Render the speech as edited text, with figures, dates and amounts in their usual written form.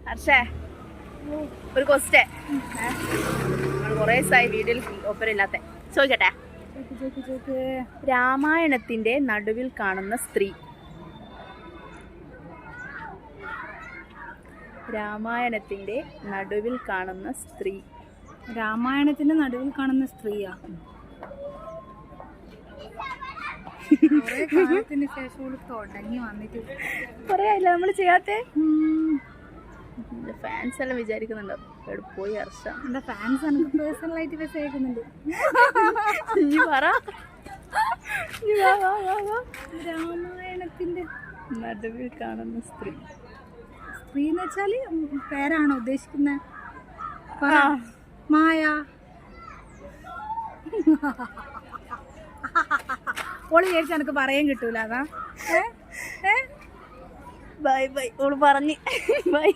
ഹർഷേ ഒരു ക്വസ്റ്റ്യൻ നമ്മൾ കുറേ ദിവസമായി വീഡിയോയിൽ ഒപ്പരമില്ലാത്ത ചോദിക്കട്ടെ. രാമായണത്തിന്റെ നടുവിൽ കാണുന്ന സ്ത്രീ. രാമായണത്തിന്റെ നടുവിൽ കാണുന്ന സ്ത്രീ. രാമായണത്തിന്റെ നടുവിൽ കാണുന്ന സ്ത്രീയാ? കാലത്തിന് ശേഷം തുടങ്ങി വന്നിട്ട് കുറേ ആയില്ല നമ്മൾ ചെയ്യാത്തെ. ഫാൻസ് എല്ലാം വിചാരിക്കുന്നുണ്ടോ എവിടെ പോയി ഹർഷ? എന്റെ ഫാൻസ് എനിക്ക് പേഴ്സണലായിട്ട് മെസ്സേജ് അയക്കുന്നുണ്ട്. നീ പറ. രാമായണത്തിന്റെ നടുവിൽ കാണുന്ന സ്ത്രീ. സ്ത്രീ എന്ന് വെച്ചാല് പേരാണോ ഉദ്ദേശിക്കുന്നത്? മായ. ഓള് വിചാരിച്ച എനിക്ക് പറയാൻ കിട്ടൂല. അതാ. Bye bye. ഓള് പറഞ്ഞ് ബൈ.